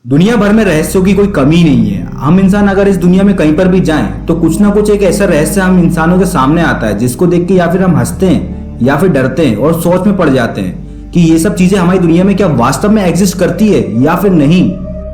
दुनिया भर में रहस्यों की कोई कमी नहीं है। हम इंसान अगर इस दुनिया में कहीं पर भी जाएं तो कुछ ना कुछ एक ऐसा रहस्य हम इंसानों के सामने आता है जिसको देख के या फिर हम हंसते हैं या फिर डरते हैं और सोच में पड़ जाते हैं कि ये सब चीजें हमारी दुनिया में क्या वास्तव में एग्जिस्ट करती है या फिर नहीं।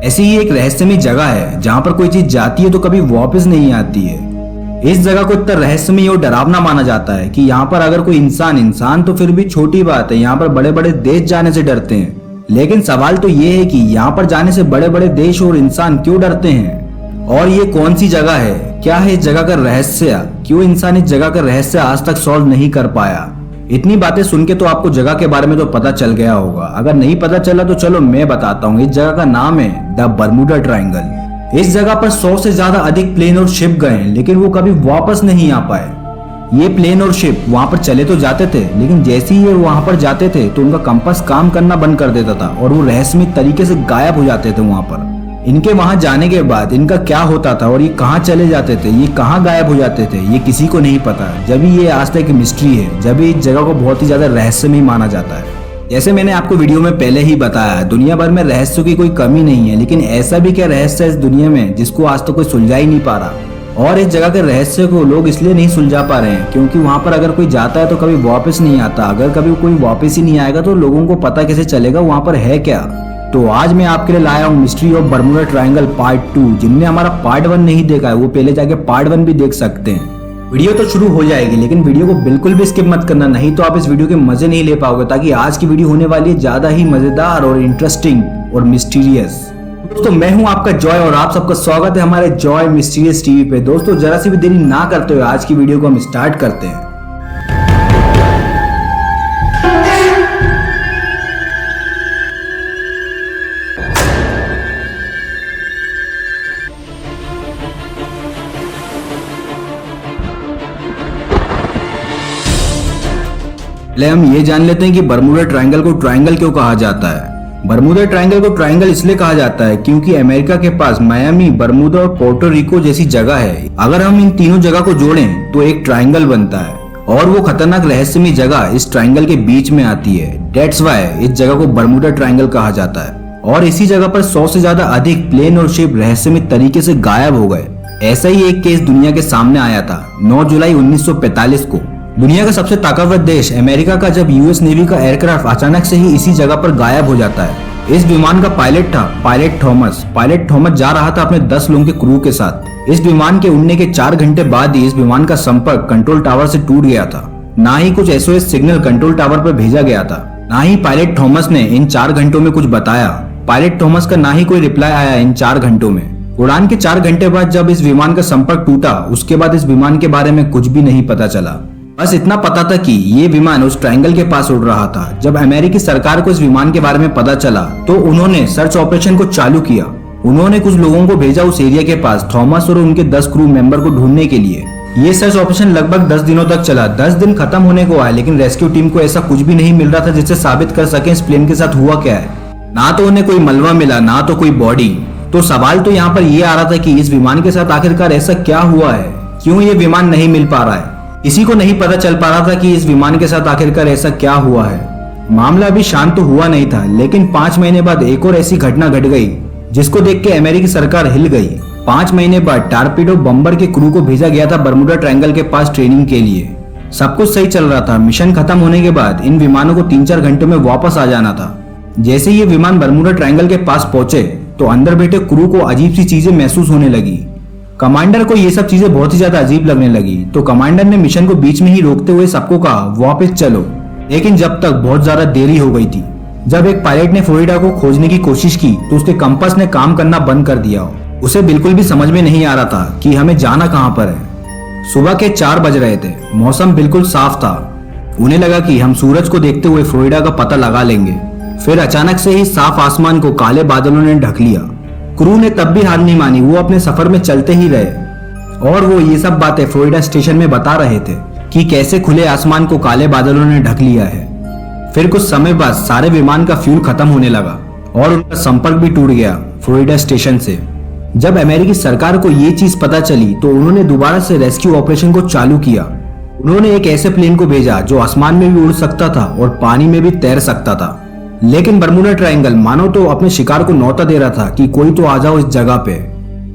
ऐसी ही एक रहस्यमयी जगह है जहाँ पर कोई चीज जाती है तो कभी वापस नहीं आती है। इस जगह को इतना रहस्यमयी और डरावना माना जाता है कि यहाँ पर अगर कोई इंसान तो फिर भी छोटी बात है, यहाँ पर बड़े बड़े देश जाने से डरते हैं। लेकिन सवाल तो ये है कि यहाँ पर जाने से बड़े बड़े देश और इंसान क्यों डरते हैं और ये कौन सी जगह है, क्या है इस जगह का रहस्य, क्यों इंसान इस जगह का रहस्य आज तक सॉल्व नहीं कर पाया। इतनी बातें सुन के तो आपको जगह के बारे में तो पता चल गया होगा। अगर नहीं पता चला तो चलो मैं बताता हूँ। इस जगह का नाम है द बरमूडा ट्रायंगल। इस जगह पर 100 से ज्यादा अधिक प्लेन और शिप गए लेकिन वो कभी वापस नहीं आ पाए। ये प्लेन और शिप वहां पर चले तो जाते थे लेकिन जैसे ही ये वहां पर जाते थे तो उनका कंपास काम करना बंद कर देता था और वो रहस्यमय तरीके से गायब हो जाते थे वहां पर। इनके वहां जाने के बाद इनका क्या होता था और ये कहाँ चले जाते थे, ये कहाँ गायब हो जाते थे, ये किसी को नहीं पता। जब भी ये आज तक मिस्ट्री है, जब इस जगह को बहुत ही ज्यादा रहस्यमय माना जाता है। जैसे मैंने आपको वीडियो में पहले ही बताया, दुनिया भर में रहस्यों की कोई कमी नहीं है, लेकिन ऐसा भी क्या रहस्य है इस दुनिया में जिसको आज तक कोई सुलझा ही नहीं पा रहा। और इस जगह के रहस्य को लोग इसलिए नहीं सुलझा पा रहे हैं क्योंकि वहां पर अगर कोई जाता है तो कभी वापस नहीं आता। अगर कभी कोई वापस ही नहीं आएगा तो लोगों को पता कैसे चलेगा वहां पर है क्या। तो आज मैं आपके लिए लाया हूँ mystery of Bermuda triangle part 2। जिनने हमारा पार्ट 1 नहीं देखा है वो पहले जाके पार्ट 1 भी देख सकते हैं। वीडियो तो शुरू हो जाएगी लेकिन वीडियो को बिल्कुल भी स्किप मत करना, नहीं तो आप इस वीडियो के मजे नहीं ले पाओगे। ताकि आज की वीडियो होने वाली है ज्यादा ही मजेदार और इंटरेस्टिंग और मिस्टीरियस। दोस्तों मैं हूं आपका जॉय और आप सबका स्वागत है हमारे जॉय मिस्टीरियस टीवी पे। दोस्तों जरा सी भी देरी ना करते हुए आज की वीडियो को हम स्टार्ट करते हैं। पहले हम ये जान लेते हैं कि बरमूडा ट्रायंगल को ट्रायंगल क्यों कहा जाता है। बरमूडा ट्रायंगल को ट्रायंगल इसलिए कहा जाता है क्योंकि अमेरिका के पास मायामी, बरमूडा और पोर्टो रिको जैसी जगह है। अगर हम इन तीनों जगह को जोड़ें तो एक ट्रायंगल बनता है और वो खतरनाक रहस्यमय जगह इस ट्रायंगल के बीच में आती है। दैट्स व्हाई इस जगह को बरमूडा ट्रायंगल कहा जाता है। और इसी जगह पर 100 से ज्यादा अधिक प्लेन और शिप रहस्यमय तरीके से गायब हो गए। ऐसा ही एक केस दुनिया के सामने आया था 9 जुलाई 1945 को। दुनिया का सबसे ताकतवर देश अमेरिका का जब यूएस नेवी का एयरक्राफ्ट अचानक से ही इसी जगह पर गायब हो जाता है। इस विमान का पायलट था पायलट थॉमस जा रहा था अपने 10 लोगों के क्रू के साथ। इस विमान के उड़ने के 4 घंटे बाद ही इस विमान का संपर्क कंट्रोल टावर से टूट गया था। ना ही कुछ एसओएस सिग्नल कंट्रोल टावर पर भेजा गया था, ना ही पायलट थॉमस ने इन 4 घंटों में कुछ बताया। पायलट थॉमस का ना ही कोई रिप्लाई आया इन 4 घंटों में। उड़ान के 4 घंटे बाद जब इस विमान का संपर्क टूटा उसके बाद इस विमान के बारे में कुछ भी नहीं पता चला। बस इतना पता था कि ये विमान उस ट्रायंगल के पास उड़ रहा था। जब अमेरिकी सरकार को इस विमान के बारे में पता चला तो उन्होंने सर्च ऑपरेशन को चालू किया। उन्होंने कुछ लोगों को भेजा उस एरिया के पास थॉमस और उनके 10 क्रू मेंबर को ढूंढने के लिए। ये सर्च ऑपरेशन लगभग 10 दिनों तक चला। 10 दिन खत्म होने को आए लेकिन रेस्क्यू टीम को ऐसा कुछ भी नहीं मिल रहा था जिससे साबित कर सके इस प्लेन के साथ हुआ क्या है। ना तो उन्हें कोई मलबा मिला, ना तो कोई बॉडी। तो सवाल तो यहाँ पर यह आ रहा था कि इस विमान के साथ आखिरकार ऐसा क्या हुआ है, क्यों ये विमान नहीं मिल पा रहा है। किसी को नहीं पता चल पा रहा था कि इस विमान के साथ आखिरकार ऐसा क्या हुआ है। मामला अभी शांत तो हुआ नहीं था लेकिन 5 महीने बाद एक और ऐसी घटना घट गई जिसको देख के अमेरिकी सरकार हिल गई। 5 महीने बाद टारपीडो बम्बर के क्रू को भेजा गया था बरमूडा ट्रायंगल के पास ट्रेनिंग के लिए। सब कुछ सही चल रहा था। मिशन खत्म होने के बाद इन विमानों को 3-4 घंटों में वापस आ जाना था। जैसे ये विमान बरमूडा ट्रायंगल के पास पहुंचे तो अंदर बैठे क्रू को अजीब सी चीजें महसूस होने लगी। कमांडर को ये सब चीजें बहुत ही ज्यादा अजीब लगने लगी तो कमांडर ने मिशन को बीच में ही रोकते हुए सबको कहा वापस चलो। लेकिन जब तक बहुत ज्यादा देरी हो गई थी। जब एक पायलट ने फ्लोरिडा को खोजने की कोशिश की तो उसके कंपास ने काम करना बंद कर दिया। उसे बिल्कुल भी समझ में नहीं आ रहा था कि हमें जाना कहाँ पर है। सुबह के 4 बज रहे थे, मौसम बिल्कुल साफ था। उन्हें लगा कि हम सूरज को देखते हुए फ्लोरिडा का पता लगा लेंगे। फिर अचानक से ही साफ आसमान को काले बादलों ने ढक लिया। क्रू ने तब भी हार नहीं मानी, वो अपने सफर में चलते ही रहे और वो ये सब बातें फ्लोरिडा स्टेशन में बता रहे थे कि कैसे खुले आसमान को काले बादलों ने ढक लिया है। फिर कुछ समय बाद सारे विमान का फ्यूल खत्म होने लगा और उनका संपर्क भी टूट गया फ्लोरिडा स्टेशन से। जब अमेरिकी सरकार को ये चीज पता चली तो उन्होंने दोबारा से रेस्क्यू ऑपरेशन को चालू किया। उन्होंने एक ऐसे प्लेन को भेजा जो आसमान में भी उड़ सकता था और पानी में भी तैर सकता था। लेकिन बर्मुडा ट्रायंगल मानो तो अपने शिकार को न्योता दे रहा था कि कोई तो आ जाओ इस जगह पे।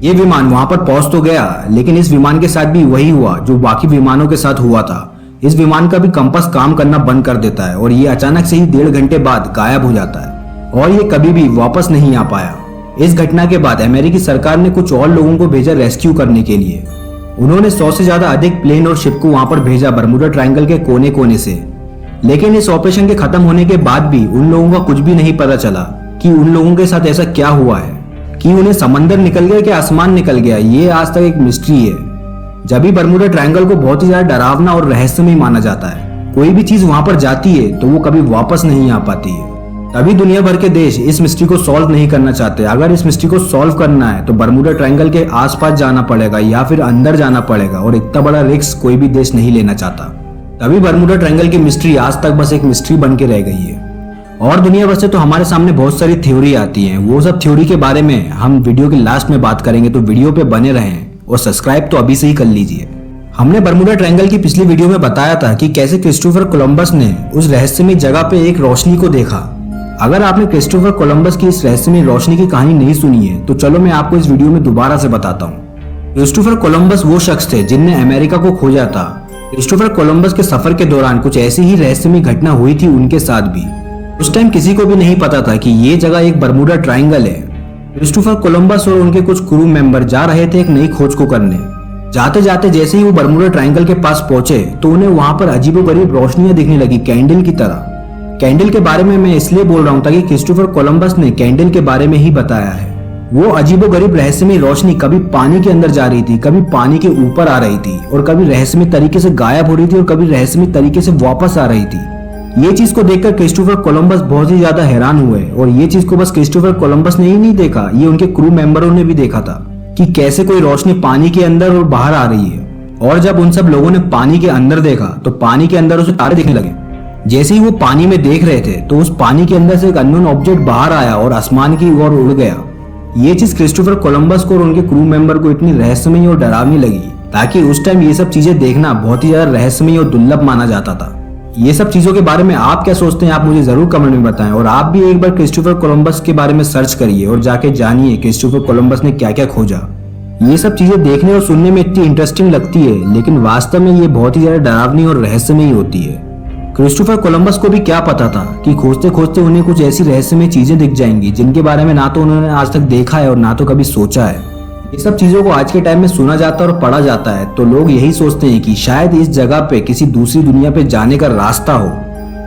ये विमान वहां पर पहुंच तो गया, लेकिन इस विमान के साथ भी वही हुआ जो बाकी विमानों के साथ हुआ था। इस विमान का भी कंपास काम करना बंद कर देता है और ये अचानक से ही 1.5 घंटे बाद गायब हो जाता है और ये कभी भी वापस नहीं आ पाया। इस घटना के बाद अमेरिकी सरकार ने कुछ और लोगों को भेजा रेस्क्यू करने के लिए। उन्होंने 100 से ज्यादा अधिक प्लेन और शिप को वहां पर भेजा बर्मुडा ट्रायंगल के कोने कोने से। लेकिन इस ऑपरेशन के खत्म होने के बाद भी उन लोगों का कुछ भी नहीं पता चला कि उन लोगों के साथ ऐसा क्या हुआ है, कि उन्हें समंदर निकल गया कि आसमान निकल गया। ये आज तक एक मिस्ट्री है। जब भी बर्मुडा ट्रायंगल को बहुत ही ज्यादा डरावना और रहस्यमय माना जाता है, कोई भी चीज वहां पर जाती है तो वो कभी वापस नहीं आ पाती है। तभी दुनिया भर के देश इस मिस्ट्री को सॉल्व नहीं करना चाहते। अगर इस मिस्ट्री को सॉल्व करना है तो बर्मुडा ट्रायंगल के आसपास जाना पड़ेगा या फिर अंदर जाना पड़ेगा, और इतना बड़ा रिस्क कोई भी देश नहीं लेना चाहता। तभी बर्मुडा ट्रायंगल की मिस्ट्री आज तक बस एक मिस्ट्री बन के रह गई है। और दुनिया भर से तो हमारे सामने बहुत सारी थ्योरी आती हैं। वो सब थ्योरी के बारे में हम वीडियो के लास्ट में बात करेंगे, तो वीडियो पे बने रहें और सब्सक्राइब तो अभी से ही कर लीजिए। हमने बर्मुडा ट्रायंगल की पिछली वीडियो में बताया था कि कैसे क्रिस्टोफर कोलंबस ने उस रहस्यमय जगह पे एक रोशनी को देखा। अगर आपने क्रिस्टोफर कोलंबस की इस रहस्यमय रोशनी की कहानी नहीं सुनी है तो चलो मैं आपको इस वीडियो में दोबारा से बताता हूँ। क्रिस्टोफर कोलंबस वो शख्स थे जिनने अमेरिका को खोजा था। क्रिस्टोफर कोलंबस के सफर के दौरान कुछ ऐसी ही रहस्यमय घटना हुई थी उनके साथ भी। उस टाइम किसी को भी नहीं पता था कि ये जगह एक बर्मुडा ट्रायंगल है। क्रिस्टोफर कोलंबस और उनके कुछ क्रू मेंबर जा रहे थे एक नई खोज को करने। जाते जाते जैसे ही वो बर्मुडा ट्रायंगल के पास पहुंचे तो उन्हें वहां पर अजीबोगरीब रोशनियां दिखने लगी, कैंडल की तरह। कैंडल के बारे में मैं इसलिए बोल रहा हूँ ताकि क्रिस्टोफर कोलंबस ने कैंडल के बारे में ही बताया है। वो अजीबोगरीब रहस्यमय रोशनी कभी पानी के अंदर जा रही थी, कभी पानी के ऊपर आ रही थी, और कभी रहस्यमय तरीके से गायब हो रही थी और कभी रहस्यमय तरीके से वापस आ रही थी। ये चीज को देखकर क्रिस्टोफर कोलंबस बहुत ही ज्यादा हैरान हुए, और ये चीज को बस क्रिस्टोफर कोलंबस ने ही नहीं देखा, ये उनके क्रू मेंबरों ने भी देखा था कि कैसे कोई रोशनी पानी के अंदर और बाहर आ रही है। और जब उन सब लोगों ने पानी के अंदर देखा तो पानी के अंदर उसे तारे दिखने लगे। जैसे ही वो पानी में देख रहे थे तो उस पानी के अंदर से एक अननोन ऑब्जेक्ट बाहर आया और आसमान की ओर उड़ गया। ये चीज क्रिस्टोफर कोलंबस को और उनके क्रू मेंबर को इतनी रहस्यमय और डरावनी लगी ताकि उस टाइम ये सब चीजें देखना बहुत ही ज्यादा रहस्यमय और दुर्लभ माना जाता था। ये सब चीजों के बारे में आप क्या सोचते हैं, आप मुझे जरूर कमेंट में बताएं। और आप भी एक बार क्रिस्टोफर कोलंबस के बारे में सर्च करिए और जाके जानिए क्रिस्टोफर कोलंबस ने क्या क्या खोजा। ये सब चीजें देखने और सुनने में इतनी इंटरेस्टिंग लगती है, लेकिन वास्तव में ये बहुत ही ज्यादा डरावनी और रहस्यमय होती है। क्रिस्टोफर कोलंबस को भी क्या पता था कि खोजते खोजते उन्हें कुछ ऐसी रहस्यमय चीजें दिख जाएंगी जिनके बारे में ना तो उन्होंने आज तक देखा है और ना तो कभी सोचा है। ये सब चीजों को आज के टाइम में सुना जाता है और पढ़ा जाता है तो लोग यही सोचते हैं कि शायद इस जगह पे किसी दूसरी दुनिया पे जाने का रास्ता हो,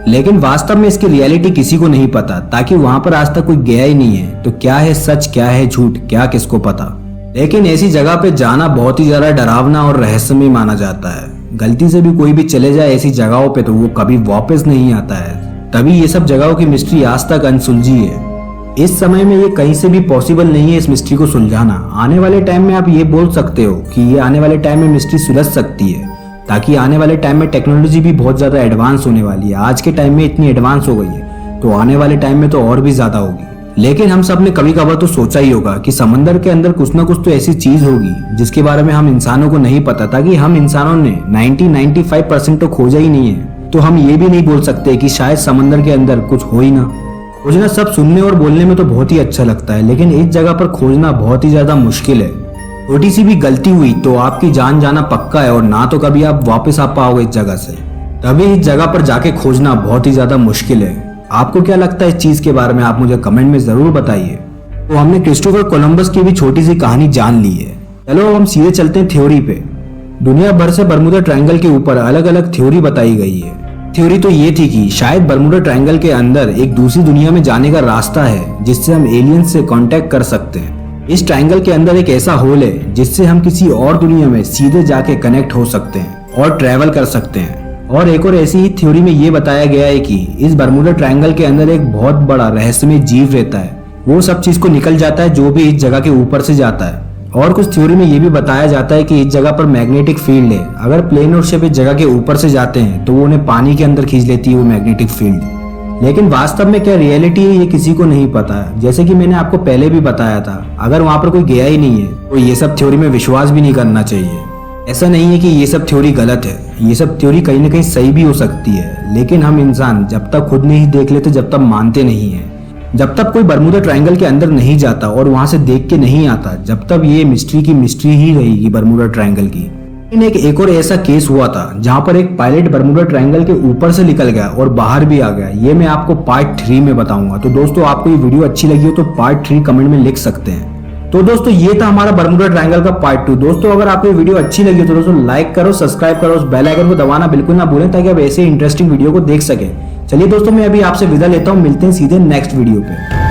लेकिन वास्तव में इसकी रियलिटी किसी को नहीं पता, ताकि वहां पर आज तक कोई गया ही नहीं है। तो क्या है सच, क्या है झूठ, क्या किसको पता। लेकिन ऐसी जगह पे जाना बहुत ही ज्यादा डरावना और रहस्यमय माना जाता है। गलती से भी कोई भी चले जाए ऐसी जगहों पे तो वो कभी वापस नहीं आता है। तभी ये सब जगहों की मिस्ट्री आज तक अनसुलझी है। इस समय में ये कहीं से भी पॉसिबल नहीं है इस मिस्ट्री को सुलझाना। आने वाले टाइम में आप ये बोल सकते हो कि ये आने वाले टाइम में मिस्ट्री सुलझ सकती है, ताकि आने वाले टाइम में टेक्नोलॉजी भी बहुत ज्यादा एडवांस होने वाली है। आज के टाइम में इतनी एडवांस हो गई है तो आने वाले टाइम में तो और भी ज्यादा होगी। लेकिन हम सब ने कभी कभार तो सोचा ही होगा कि समंदर के अंदर कुछ ना कुछ तो ऐसी चीज होगी जिसके बारे में हम इंसानों को नहीं पता, ताकि हम इंसानों ने 90-95% तो खोजा ही नहीं है। तो हम ये भी नहीं बोल सकते कि शायद समंदर के अंदर कुछ हो ही ना। खोजना सब सुनने और बोलने में तो बहुत ही अच्छा लगता है, लेकिन इस जगह पर खोजना बहुत ही ज्यादा मुश्किल है। छोटी सी भी गलती हुई तो आपकी जान जाना पक्का है और ना तो कभी आप वापस आ पाओगे इस जगह से। तभी इस जगह पर जाके खोजना बहुत ही ज्यादा मुश्किल है। आपको क्या लगता है इस चीज के बारे में, आप मुझे कमेंट में जरूर बताइए। तो हमने क्रिस्टोफर कोलंबस की भी छोटी सी कहानी जान ली है। चलो अब हम सीधे चलते हैं थ्योरी पे। दुनिया भर से बर्मुडा ट्रायंगल के ऊपर अलग अलग थ्योरी बताई गई है। थ्योरी तो ये थी कि शायद बर्मुडा ट्रायंगल के अंदर एक दूसरी दुनिया में जाने का रास्ता है जिससे हम एलियंस से कांटेक्ट कर सकते हैं। इस ट्रायंगल के अंदर एक ऐसा होल है जिससे हम किसी और दुनिया में सीधे जाके कनेक्ट हो सकते हैं और ट्रेवल कर सकते हैं। और एक और ऐसी ही थ्योरी में ये बताया गया है कि इस बर्मुडा ट्रायंगल के अंदर एक बहुत बड़ा रहस्यमय जीव रहता है, वो सब चीज को निकल जाता है जो भी इस जगह के ऊपर से जाता है। और कुछ थ्योरी में ये भी बताया जाता है कि इस जगह पर मैग्नेटिक फील्ड है। अगर प्लेन और शिप इस जगह के ऊपर से जाते हैं तो वो उन्हें पानी के अंदर खींच लेती है वो मैग्नेटिक फील्ड। लेकिन वास्तव में क्या रियलिटी है ये किसी को नहीं पता। जैसे कि मैंने आपको पहले भी बताया था, अगर वहां पर कोई गया ही नहीं है तो ये सब थ्योरी में विश्वास भी नहीं करना चाहिए। ऐसा नहीं है कि ये सब थ्योरी गलत है, ये सब थ्योरी कहीं ना कहीं सही भी हो सकती है, लेकिन हम इंसान जब तक खुद नहीं देख लेते जब तक मानते नहीं है। जब तक कोई बर्मुदा ट्रायंगल के अंदर नहीं जाता और वहां से देख के नहीं आता, जब तक ये मिस्ट्री की मिस्ट्री ही रहेगी बर्मुदा ट्रायंगल की। एक और ऐसा केस हुआ था जहां पर एक पायलट बर्मुदा ट्रायंगल के ऊपर से निकल गया और बाहर भी आ गया। ये मैं आपको पार्ट 3 में बताऊंगा। तो दोस्तों, आपको ये वीडियो अच्छी लगी हो तो पार्ट 3 कमेंट में लिख सकते हैं। तो दोस्तों, ये था हमारा बर्मुडा ट्रायंगल का पार्ट 2। दोस्तों, अगर आपको ये वीडियो अच्छी लगी हो तो दोस्तों लाइक करो, सब्सक्राइब करो, उस बेल आइकन को दबाना बिल्कुल ना भूलें ताकि आप ऐसे इंटरेस्टिंग वीडियो को देख सके। चलिए दोस्तों, मैं अभी आपसे विदा लेता हूं, मिलते हैं सीधे नेक्स्ट वीडियो पे।